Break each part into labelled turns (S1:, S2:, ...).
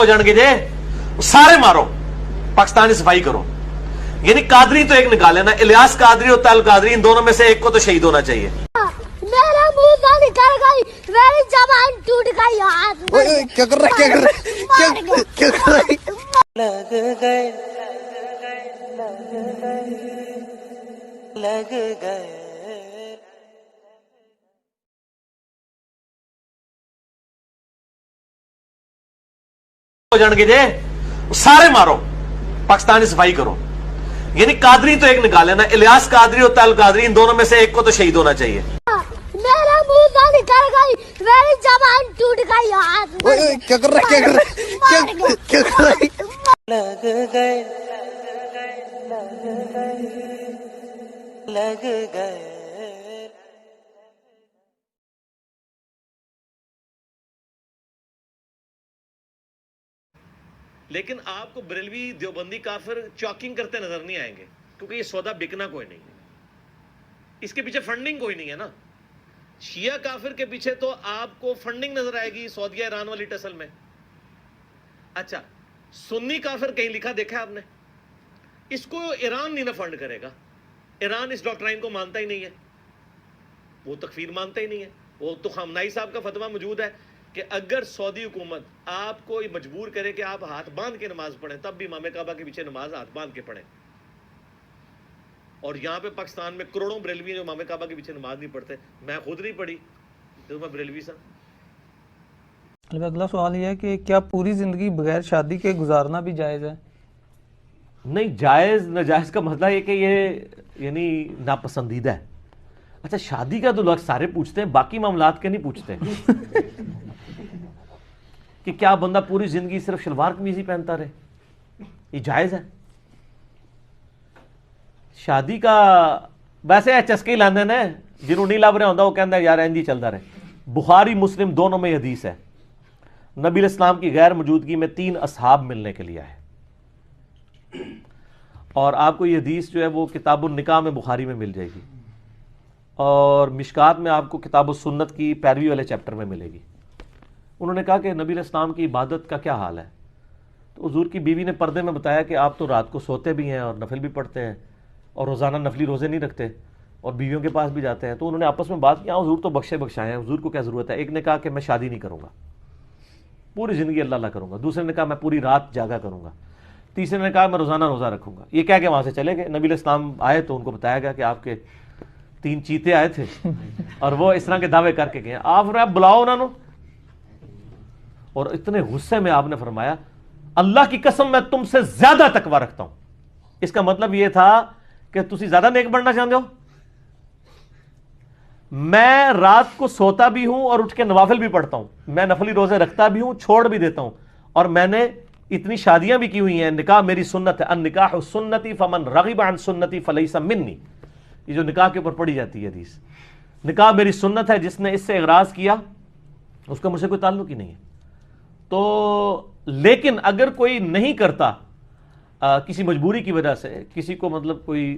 S1: ہو جان گے جے سارے مارو پاکستانی صفائی کرو. یعنی قادری تو ایک نکالے نا, الیاس قادری اور طلب قادری, ان دونوں میں سے ایک کو تو شہید ہونا چاہیے.
S2: میرا منہ سے نکل گئی, میری زبان ٹوٹ گئی.
S3: کیا کر رہا ہے, کیا کر رہا ہے, کیا کر رہا ہے.
S4: لگ گئے لگ گئے
S1: ہو جان گے جے سارے مارو پاکستانی صفائی کرو. یعنی قادری تو ایک نکالے نا, الیاس قادری اور طلب قادری, ان دونوں میں سے ایک کو تو شہید ہونا چاہیے.
S2: میرا منہ سے نکل گئی, میری زبان ٹوٹ گئی.
S3: کیا کر رہا ہے, کیا کر رہا ہے, کیا کر رہا ہے.
S4: لگ گئے لگ گئے
S1: لیکن آپ کو بریلوی دیوبندی کافر چاکنگ کرتے نظر نہیں آئیں گے, کیونکہ یہ سودا بکنا کوئی نہیں ہے, اس کے پیچھے فنڈنگ کوئی نہیں ہے نا. شیعہ کافر کے پیچھے تو آپ کو فنڈنگ نظر آئے گی سعودیہ ایران والی ٹسل میں. اچھا, سنی کافر کہیں لکھا دیکھا ہے آپ نے؟ اس کو ایران نہیں نہ فنڈ کرے گا. ایران اس ڈاکٹرائن کو مانتا ہی نہیں ہے, وہ تکفیر مانتا ہی نہیں ہے. وہ تو خامنائی صاحب کا فتویٰ موجود ہے کہ اگر سعودی حکومت آپ کو مجبور کرے کہ آپ ہاتھ باندھ کے نماز پڑھیں, تب بھی امام کعبہ کے پیچھے نماز ہاتھ باندھ کے پڑھیں. اور یہاں پہ پاکستان میں کروڑوں بریلوی جو امام کعبہ کے پیچھے نماز نہیں پڑھتے. میں خود نہیں پڑھی تو میں بریلوی سا.
S5: اگلا سوال یہ ہے کہ کیا پوری زندگی بغیر شادی کے گزارنا بھی جائز ہے؟
S1: نہیں, جائز ناجائز کا مسئلہ یہ کہ یہ یعنی ناپسندیدہ ہے. اچھا, شادی کا تو لوگ سارے پوچھتے ہیں, باقی معاملات کے نہیں پوچھتے کہ کیا بندہ پوری زندگی صرف شلوار قمیض ہی پہنتا رہے, یہ جائز ہے؟ شادی کا ویسے چسکے لاندے نے جنہوں نہیں لب رہا ہوتا وہ کہتا ہے یار انجی چلتا رہے. بخاری مسلم دونوں میں حدیث ہے, نبی علیہ السلام کی غیر موجودگی میں 3 اصحاب ملنے کے لیے آئے, اور آپ کو یہ حدیث جو ہے وہ کتاب النکاح میں بخاری میں مل جائے گی, اور مشکات میں آپ کو کتاب السنت کی پیروی والے چیپٹر میں ملے گی. انہوں نے کہا کہ نبی علیہ السلام کی عبادت کا کیا حال ہے؟ تو حضور کی بیوی نے پردے میں بتایا کہ آپ تو رات کو سوتے بھی ہیں اور نفل بھی پڑھتے ہیں اور روزانہ نفلی روزے نہیں رکھتے اور بیویوں کے پاس بھی جاتے ہیں. تو انہوں نے آپس میں بات کیا, حضور تو بخشے بخشائے ہیں, حضور کو کیا ضرورت ہے. ایک نے کہا کہ میں شادی نہیں کروں گا, پوری زندگی اللہ اللہ کروں گا. دوسرے نے کہا میں پوری رات جاگا کروں گا. تیسرے نے کہا میں روزانہ روزہ رکھوں گا. یہ کہہ کے وہاں سے چلے گئے. نبی علیہ السلام آئے تو ان کو بتایا گیا کہ آپ کے 3 چیتے آئے تھے اور وہ اس طرح کے دعوے کر کے گئے. آپ نے بلاؤ انہوں نے, اور اتنے غصے میں آپ نے فرمایا اللہ کی قسم میں تم سے زیادہ تقوی رکھتا ہوں. اس کا مطلب یہ تھا کہ تسی زیادہ نیک بننا چاہتے ہو. میں رات کو سوتا بھی ہوں اور اٹھ کے نوافل بھی پڑھتا ہوں, میں نفلی روزے رکھتا بھی ہوں, چھوڑ بھی دیتا ہوں, اور میں نے اتنی شادیاں بھی کی ہوئی ہیں. نکاح میری سنت ہے, النکاح سنتی فمن رغب عن سنتی فلیس منی. یہ جو نکاح کے اوپر پڑھی جاتی ہے حدیث, نکاح میری سنت ہے, جس نے اس سے اغراض کیا اس کا مجھ سے کوئی تعلق ہی نہیں ہے. تو لیکن اگر کوئی نہیں کرتا کسی مجبوری کی وجہ سے, کسی کو مطلب کوئی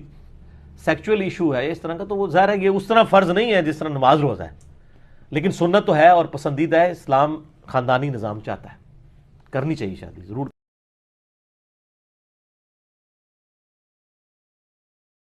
S1: سیکچول ایشو ہے اس طرح کا, تو وہ ظاہر ہے یہ اس طرح فرض نہیں ہے جس طرح نماز روزہ ہے, لیکن سنت تو ہے اور پسندیدہ ہے. اسلام خاندانی نظام چاہتا ہے, کرنی چاہیے شادی ضرور.